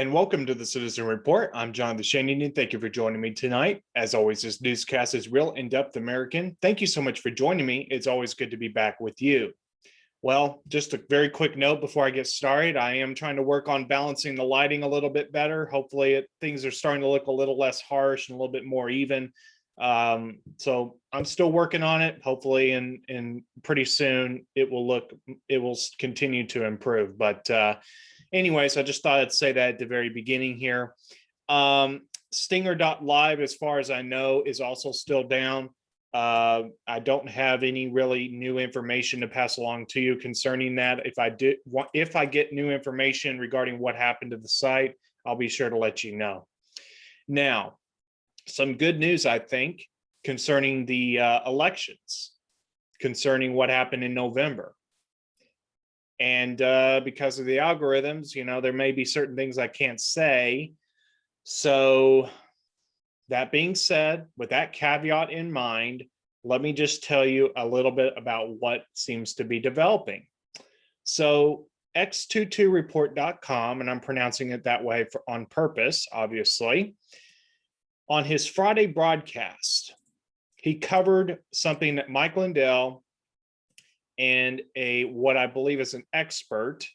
And welcome to the Citizen Report. I'm John Deshaney. Thank you for joining me tonight. As always, this newscast is real in-depth American. Thank you so much for joining me. It's always good to be back with you. Well, just a very quick note before I get started. I am trying to work on balancing the lighting a little bit better. Hopefully things are starting to look a little less harsh and a little bit more even. So I'm still working on it. Hopefully in pretty soon it will continue to improve. But anyways, I just thought I'd say that at the very beginning here. Stinger.live, as far as I know, is also still down. I don't have any really new information to pass along to you concerning that. If I get new information regarding what happened to the site, I'll be sure to let you know. Now, some good news, I think, concerning the elections, concerning what happened in November. And because of the algorithms, there may be certain things I can't say. So that being said, with that caveat in mind, let me just tell you a little bit about what seems to be developing. So x22report.com, and I'm pronouncing it that way on purpose, obviously. On his Friday broadcast, he covered something that Mike Lindell and what I believe is an expert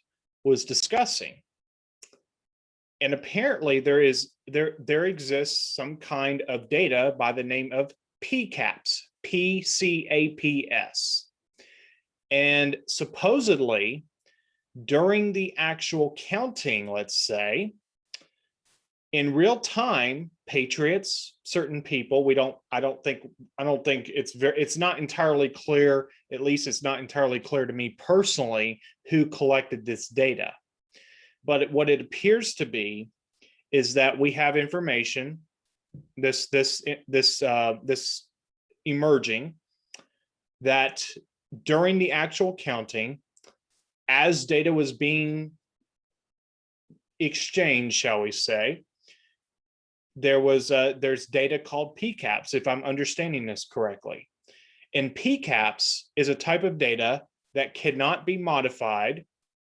was discussing. And apparently there exists some kind of data by the name of PCAPS, PCAPS. And supposedly during the actual counting, let's say, in real time, patriots, certain people, I don't think it's not entirely clear, at least it's not entirely clear to me personally, who collected this data. But what it appears to be is that we have information, this emerging, that during the actual counting, as data was being exchanged, shall we say, there's data called PCAPS, if I'm understanding this correctly. And PCAPS is a type of data that cannot be modified.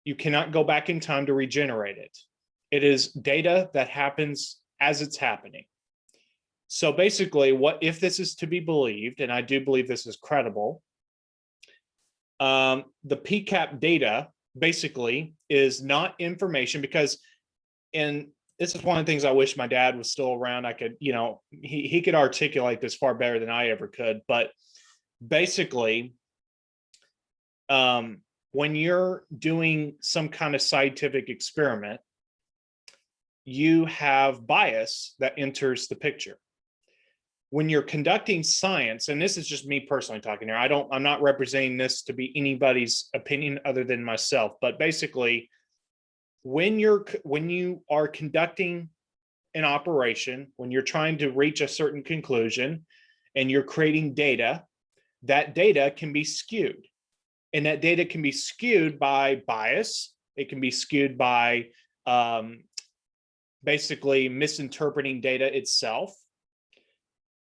You cannot go back in time to regenerate it. It is data that happens as it's happening. So basically, what if this is to be believed, and I do believe this is credible, the PCAP data basically is not information, because, and this is one of the things I wish my dad was still around. I could, he could articulate this far better than I ever could. But basically, when you're doing some kind of scientific experiment, you have bias that enters the picture. When you're conducting science, and this is just me personally talking here, I'm not representing this to be anybody's opinion other than myself, but basically, when you are conducting an operation, when you're trying to reach a certain conclusion and you're creating data, that data can be skewed. And that data can be skewed by bias. It can be skewed by basically misinterpreting data itself.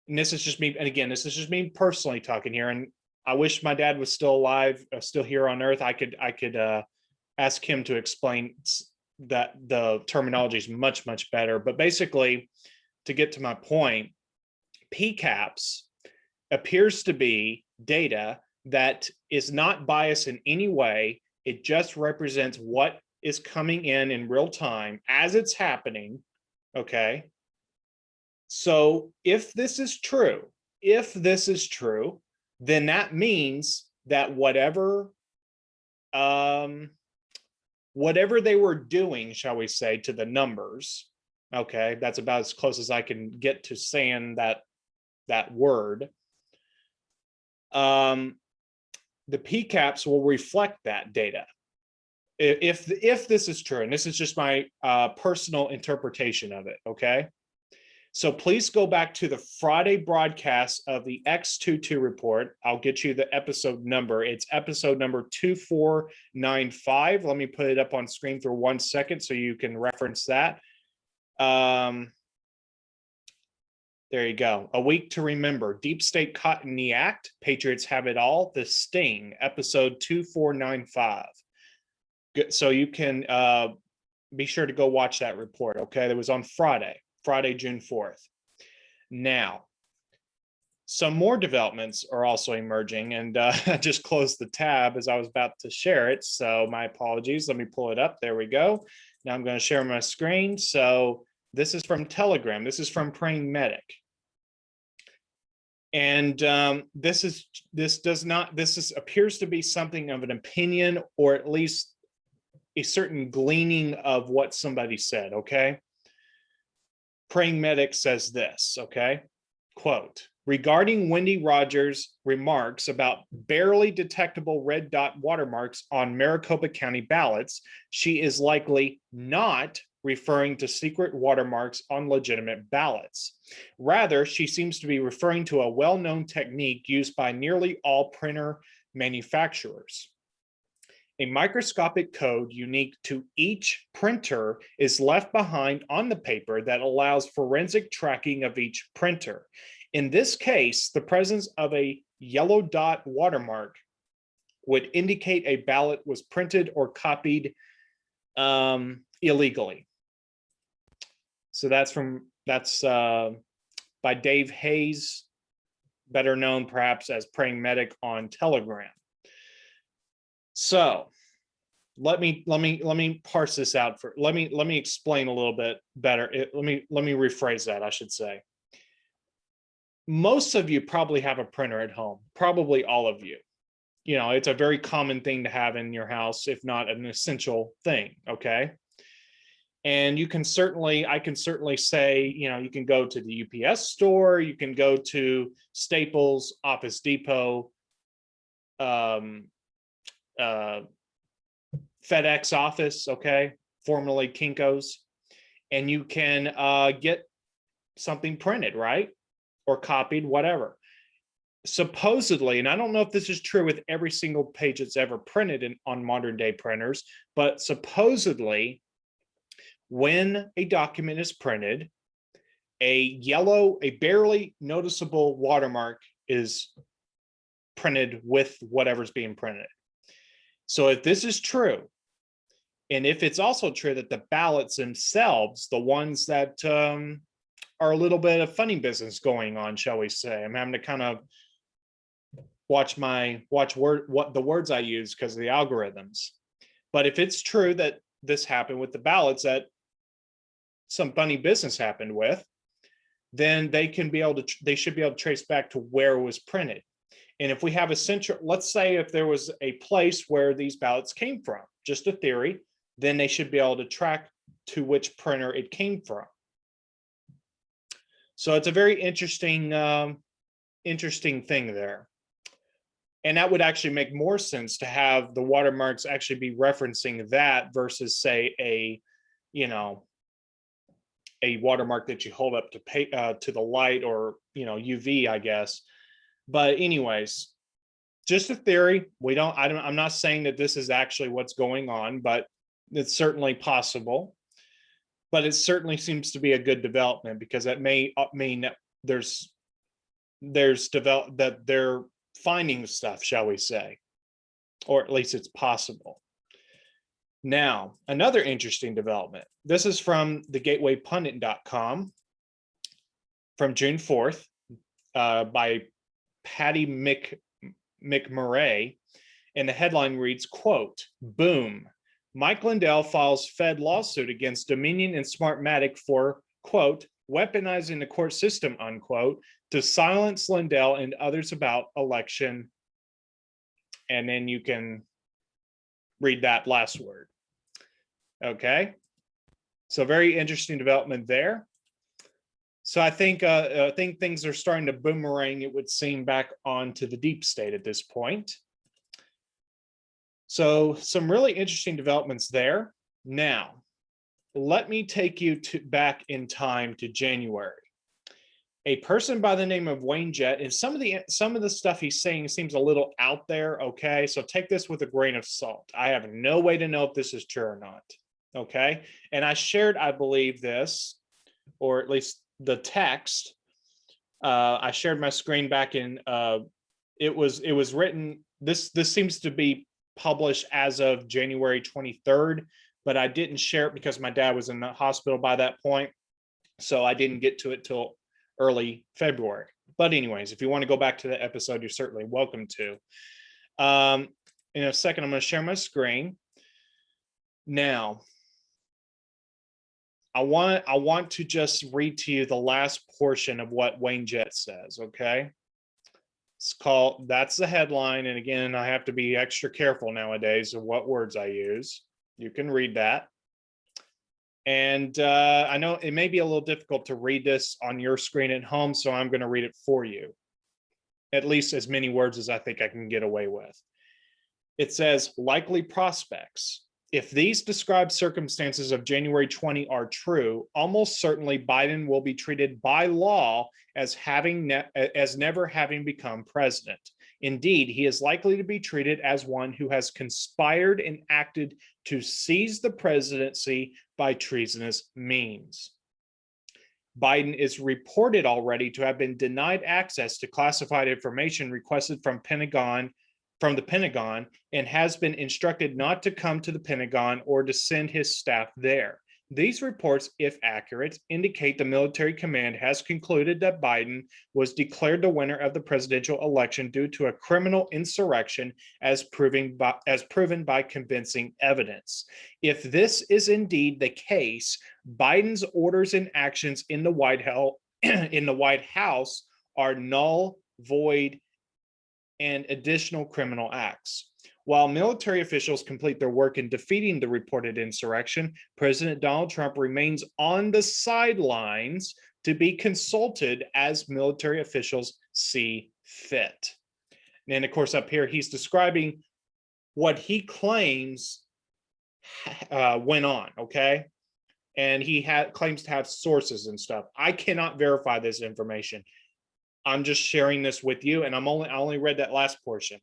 And this is just me, and again, this is just me personally talking here. And I wish my dad was still alive, still here on Earth. I could ask him to explain that the terminology is much, much better. But basically, to get to my point, PCAPS appears to be data that is not biased in any way. It just represents what is coming in real time as it's happening. Okay. So if this is true, then that means that whatever they were doing, shall we say, to the numbers, okay, that's about as close as I can get to saying that word. The PCAPS will reflect that data. If this is true, and this is just my personal interpretation of it, okay? So please go back to the Friday broadcast of the X22 report. I'll get you the episode number. It's episode number 2495. Let me put it up on screen for 1 second so you can reference that. There you go. A week to remember. Deep State caught in the act. Patriots have it all. The Sting, episode 2495. So you can be sure to go watch that report. Okay, that was on Friday, June 4th. Now, some more developments are also emerging, and I just closed the tab as I was about to share it. So my apologies. Let me pull it up. There we go. Now I'm going to share my screen. So this is from Telegram. This is from Praying Medic. And this appears to be something of an opinion, or at least a certain gleaning of what somebody said. Okay. Praying Medic says this. Okay. Quote, regarding Wendy Rogers' remarks about barely detectable red dot watermarks on Maricopa County ballots, she is likely not referring to secret watermarks on legitimate ballots. Rather, she seems to be referring to a well-known technique used by nearly all printer manufacturers. A microscopic code unique to each printer is left behind on the paper that allows forensic tracking of each printer. In this case, the presence of a yellow dot watermark would indicate a ballot was printed or copied illegally. So that's by Dave Hayes, better known perhaps as Praying Medic on Telegram. So let me parse this out let me explain a little bit better. Let me rephrase that, I should say. Most of you probably have a printer at home, probably all of you. You know, it's a very common thing to have in your house, if not an essential thing, okay? And I can certainly say, you know, you can go to the UPS store, you can go to Staples, Office Depot, FedEx office, okay, formerly Kinko's, and you can get something printed, right? Or copied, whatever. Supposedly, and I don't know if this is true with every single page that's ever printed on modern day printers, but supposedly when a document is printed, a barely noticeable watermark is printed with whatever's being printed. So if this is true, and if it's also true that the ballots themselves, the ones that are a little bit of funny business going on, shall we say, I'm having to kind of watch what the words I use because of the algorithms. But if it's true that this happened with the ballots, that some funny business happened with, then they should be able to trace back to where it was printed. And if we have a central, let's say if there was a place where these ballots came from, just a theory, then they should be able to track to which printer it came from. So it's a very interesting thing there. And that would actually make more sense to have the watermarks actually be referencing that versus, say, a watermark that you hold up to the light, or UV, I guess. But anyways, just a theory. I'm not saying that this is actually what's going on, but it's certainly possible. But it certainly seems to be a good development, because that may mean that that they're finding stuff, shall we say, or at least it's possible. Now, another interesting development. This is from the gatewaypundit.com from June 4th by Patty McMurray, and the headline reads, quote, boom, Mike Lindell files Fed lawsuit against Dominion and Smartmatic for, quote, weaponizing the court system, unquote, to silence Lindell and others about election. And then you can read that last word. Okay. So very interesting development there. So I think things are starting to boomerang, it would seem, back onto the deep state at this point. So some really interesting developments there. Now, let me take you back in time to January. A person by the name of Wayne Jett, and some of the stuff he's saying seems a little out there, okay? So take this with a grain of salt. I have no way to know if this is true or not, okay? And I shared, I believe, this, or at least the text. I shared my screen back in, it was written, this seems to be published as of January 23rd, but I didn't share it because my dad was in the hospital by that point. So I didn't get to it till early February. But anyways, if you want to go back to the episode, you're certainly welcome to. In a second, I'm going to share my screen. Now, I want to just read to you the last portion of what Wayne Jett says, okay? It's called, that's the headline. And again, I have to be extra careful nowadays of what words I use. You can read that. And I know it may be a little difficult to read this on your screen at home, so I'm going to read it for you. At least as many words as I think I can get away with. It says, likely prospects. If these described circumstances of January 20 are true, almost certainly Biden will be treated by law as never having become president. Indeed, he is likely to be treated as one who has conspired and acted to seize the presidency by treasonous means. Biden is reported already to have been denied access to classified information requested from the Pentagon, and has been instructed not to come to the Pentagon or to send his staff there. These reports, if accurate, indicate the military command has concluded that Biden was declared the winner of the presidential election due to a criminal insurrection as proven by convincing evidence. If this is indeed the case, Biden's orders and actions in the White House are null, void, and additional criminal acts. While military officials complete their work in defeating the reported insurrection, President Donald Trump remains on the sidelines to be consulted as military officials see fit. And of course, up here, he's describing what he claims went on, okay? And he claims to have sources and stuff. I cannot verify this information. I'm just sharing this with you, and I only read that last portion.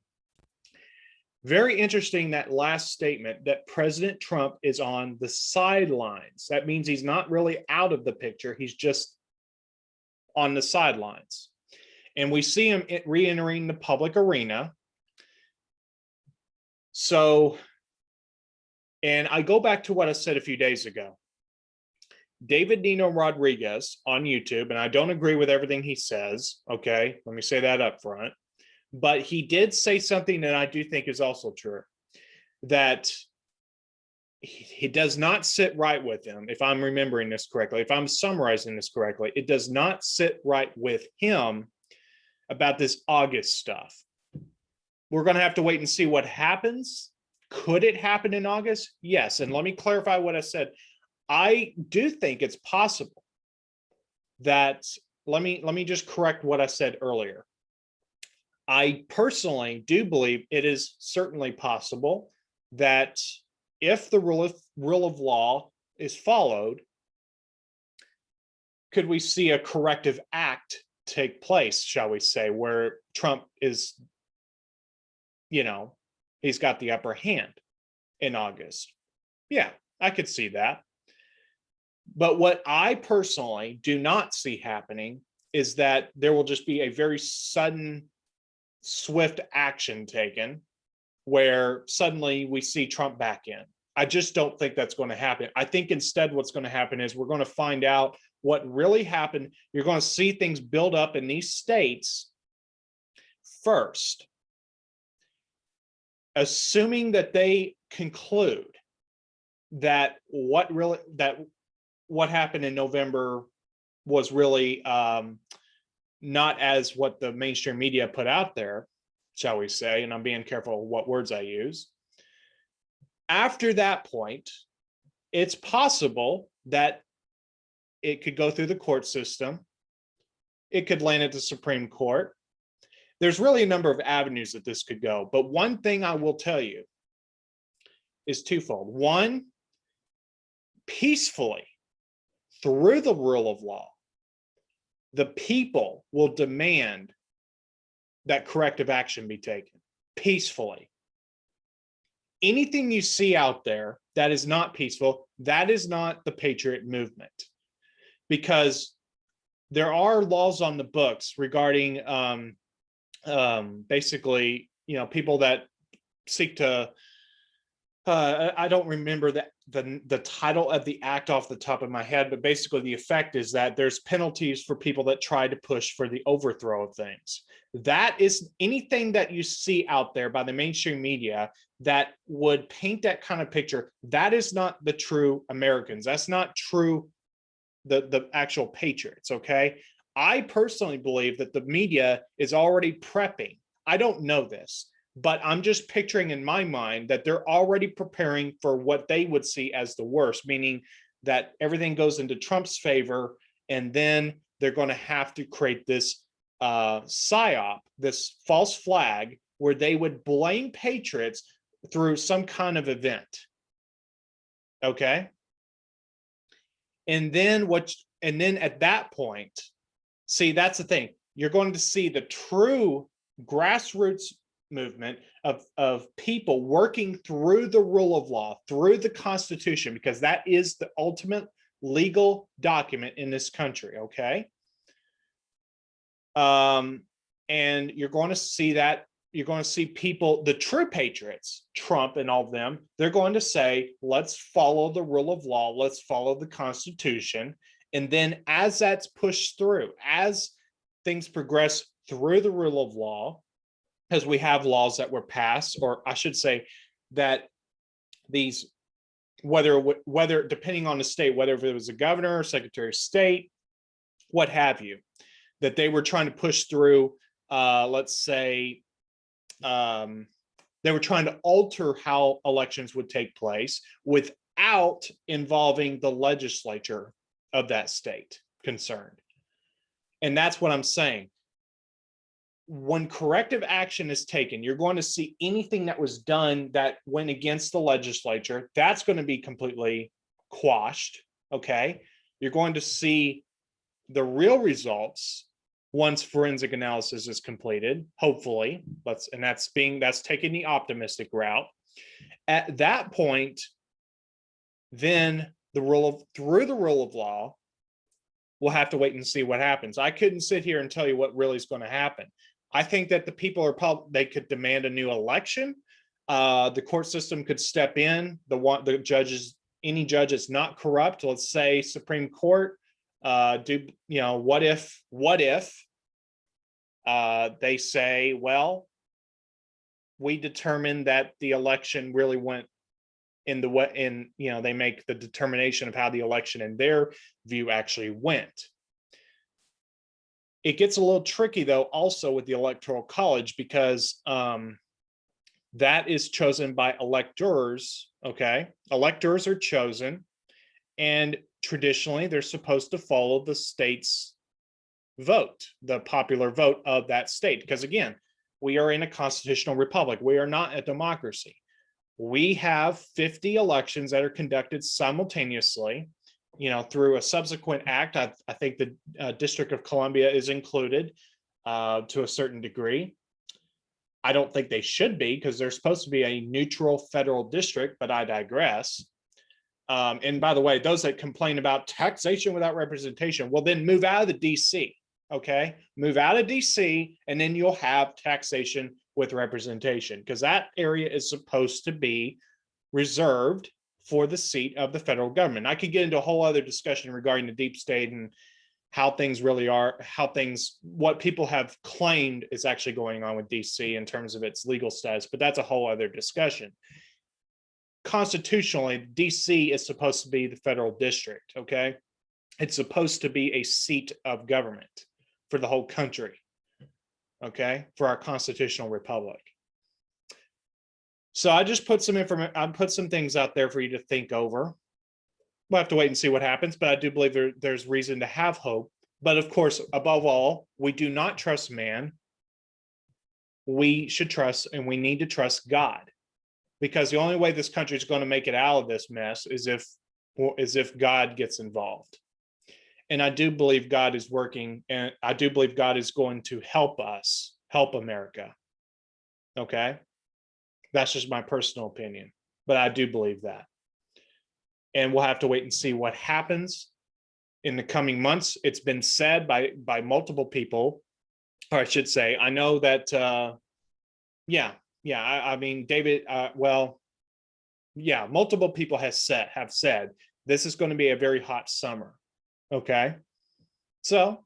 Very interesting, that last statement that President Trump is on the sidelines. That means he's not really out of the picture. He's just on the sidelines. And we see him re-entering the public arena. So, and I go back to what I said a few days ago. David Nino Rodriguez on YouTube, and I don't agree with everything he says, okay? Let me say that up front. But he did say something that I do think is also true, that he does not sit right with him, if I'm remembering this correctly, if I'm summarizing this correctly, it does not sit right with him about this August stuff. We're going to have to wait and see what happens. Could it happen in August? Yes. And let me clarify what I said. I do think it's possible that, let me just correct what I said earlier. I personally do believe it is certainly possible that if the rule of law is followed, could we see a corrective act take place, shall we say, where Trump is, he's got the upper hand in August. Yeah, I could see that. But what I personally do not see happening is that there will just be a very sudden, swift action taken where suddenly we see Trump back in. I just don't think that's going to happen. I think instead what's going to happen is we're going to find out what really happened. You're going to see things build up in these states first, assuming that they conclude that what happened in November was really not as what the mainstream media put out there, shall we say, and I'm being careful what words I use. After that point, it's possible that it could go through the court system. It could land at the Supreme Court. There's really a number of avenues that this could go. But one thing I will tell you is twofold. One, peacefully, through the rule of law, the people will demand that corrective action be taken peacefully. Anything you see out there that is not peaceful, that is not the Patriot movement, because there are laws on the books regarding basically, people that seek to I don't remember the title of the act off the top of my head, but basically the effect is that there's penalties for people that try to push for the overthrow of things. That is anything that you see out there by the mainstream media that would paint that kind of picture. That is not the true Americans. That's not true the actual patriots. Okay. I personally believe that the media is already prepping. I don't know this, but I'm just picturing in my mind that they're already preparing for what they would see as the worst, meaning that everything goes into Trump's favor, and then they're going to have to create this psyop, this false flag, where they would blame patriots through some kind of event. Okay. And then at that point, see, that's the thing. You're going to see the true grassroots movement of people working through the rule of law, through the Constitution, because that is the ultimate legal document in this country. Okay. And you're going to see that. You're going to see people, the true patriots, Trump and all of them, they're going to say, let's follow the rule of law, let's follow the Constitution. And then as that's pushed through, as things progress through the rule of law, as we have laws that were passed, or I should say that these, whether depending on the state, whether it was a governor or secretary of state, what have you, that they were trying to push through, let's say, they were trying to alter how elections would take place without involving the legislature of that state concerned. And that's what I'm saying. When corrective action is taken, you're going to see anything that was done that went against the legislature, that's going to be completely quashed. Okay. You're going to see the real results once forensic analysis is completed, hopefully. That's taking the optimistic route. At that point, then through the rule of law, we'll have to wait and see what happens. I couldn't sit here and tell you what really is going to happen. I think that the people they could demand a new election. The court system could step in. The judges, any judge that's not corrupt, let's say Supreme Court, what if they say, well, we determined that the election really went they make the determination of how the election in their view actually went. It gets a little tricky though also with the Electoral College, because that is chosen by electors. Okay. Electors are chosen, and traditionally they're supposed to follow the state's vote, the popular vote of that state. Because again, we are in a constitutional republic. We are not a democracy. We have 50 elections that are conducted simultaneously, through a subsequent act. I think the District of Columbia is included to a certain degree. I don't think they should be, because they're supposed to be a neutral federal district, but I digress. And by the way, those that complain about taxation without representation, well, then move out of the DC. Okay, move out of DC, and then you'll have taxation with representation, because that area is supposed to be reserved for the seat of the federal government. I could get into a whole other discussion regarding the deep state and how things really are, what people have claimed is actually going on with DC in terms of its legal status, but that's a whole other discussion. Constitutionally, DC is supposed to be the federal district. Okay, it's supposed to be a seat of government for the whole country. Okay, for our constitutional republic. So I just put some information, I put some things out there for you to think over. We'll have to wait and see what happens, but I do believe there's reason to have hope. But of course, above all, we do not trust man. We should trust, and we need to trust God, because the only way this country is going to make it out of this mess is if God gets involved. And I do believe God is working, and I do believe God is going to help us, help America. Okay. That's just my personal opinion, but I do believe that. And we'll have to wait and see what happens in the coming months. It's been said by multiple people, or I should say, I know that, I mean, David, yeah, multiple people have said this is going to be a very hot summer. Okay. So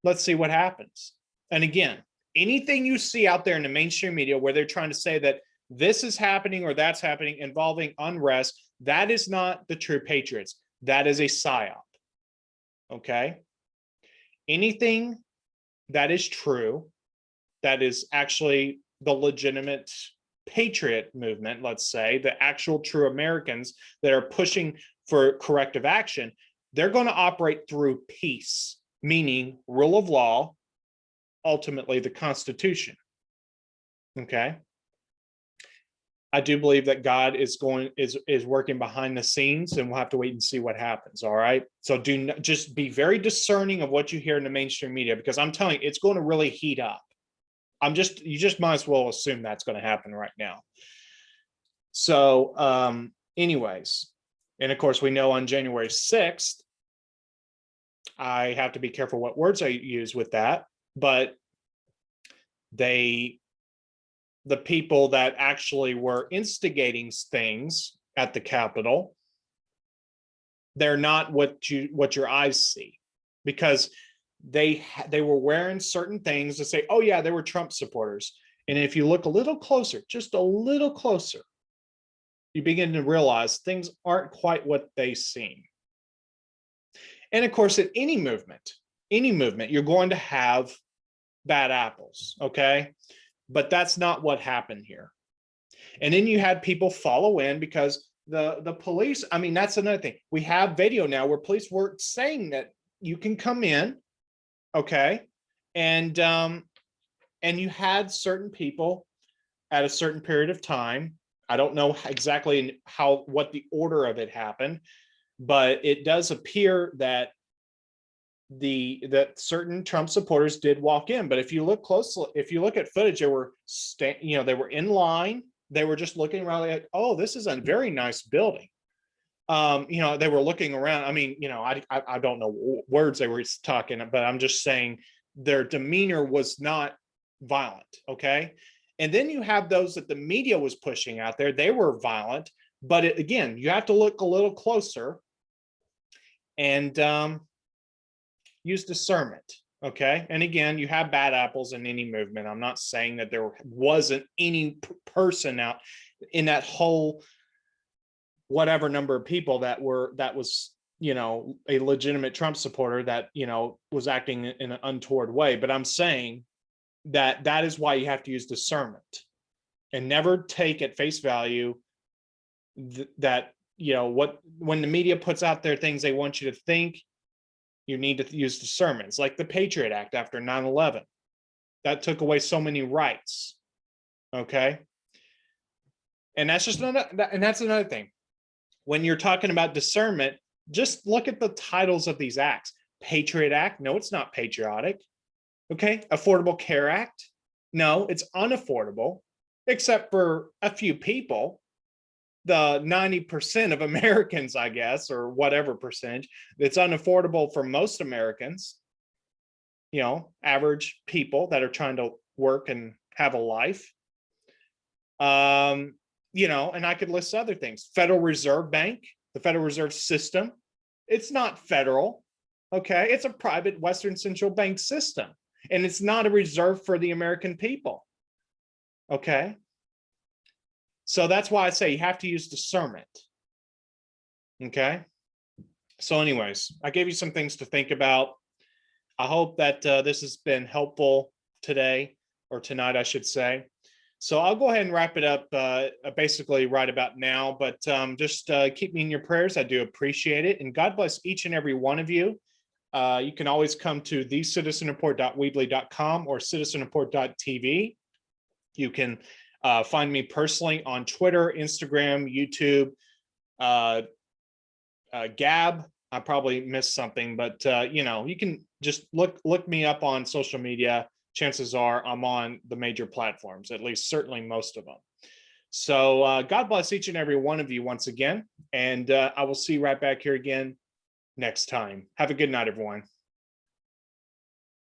let's see what happens. And again, anything you see out there in the mainstream media where they're trying to say that this is happening or that's happening involving unrest, that is not the true patriots. That is a psyop. Okay. Anything that is true, that is actually the legitimate patriot movement, let's say, the actual true Americans that are pushing for corrective action, they're going to operate through peace, meaning rule of law, ultimately the Constitution. Okay. I do believe that God is working behind the scenes, and we'll have to wait and see what happens. All right. So just be very discerning of what you hear in the mainstream media, because I'm telling you, it's going to really heat up. You just might as well assume that's going to happen right now. So anyways, and of course we know on January 6th, I have to be careful what words I use with that, but the people that actually were instigating things at the Capitol, they're not what your eyes see, because they were wearing certain things to say, oh yeah, they were Trump supporters. And if you look a little closer, just a little closer, you begin to realize things aren't quite what they seem. And of course, at any movement, you're going to have bad apples, okay? But that's not what happened here. And then you had people follow in because the police, I mean, that's another thing. We have video now where police were saying that you can come in, okay? And you had certain people at a certain period of time. I don't know exactly what the order of it happened, but it does appear that certain Trump supporters did walk in. But if you look closely, if you look at footage, they were they were in line. They were just looking around like, oh, this is a very nice building. They were looking around. I mean, I don't know words they were talking, but I'm just saying their demeanor was not violent. Okay. And then you have those that the media was pushing out there. They were violent, but again, you have to look a little closer and use discernment. Okay. And again, you have bad apples in any movement. I'm not saying that there wasn't any person out in that whole whatever number of people that was a legitimate Trump supporter that was acting in an untoward way. But I'm saying that is why you have to use discernment and never take at face value that when the media puts out there things they want you to think. You need to use discernment. It's like the Patriot Act after 9/11. That took away so many rights. Okay. And that's another thing. When you're talking about discernment, just look at the titles of these acts. Patriot Act. No, it's not patriotic. Okay. Affordable Care Act. No, it's unaffordable, except for a few people. The 90% of Americans, I guess, or whatever percentage, it's unaffordable for most Americans, average people that are trying to work and have a life. And I could list other things. Federal Reserve Bank, the Federal Reserve System, it's not federal, okay? It's a private Western Central Bank system, and it's not a reserve for the American people, okay? So that's why I say you have to use discernment. Okay. So anyways, I gave you some things to think about. I hope that this has been helpful today, or tonight, I should say. So I'll go ahead and wrap it up basically right about now, but just keep me in your prayers. I do appreciate it. And God bless each and every one of you. You can always come to thecitizenreport.weebly.com or citizenreport.tv. You can find me personally on Twitter, Instagram, YouTube, Gab. I probably missed something, but you can just look me up on social media. Chances are I'm on the major platforms, at least certainly most of them. So God bless each and every one of you once again, and I will see you right back here again next time. Have a good night, everyone.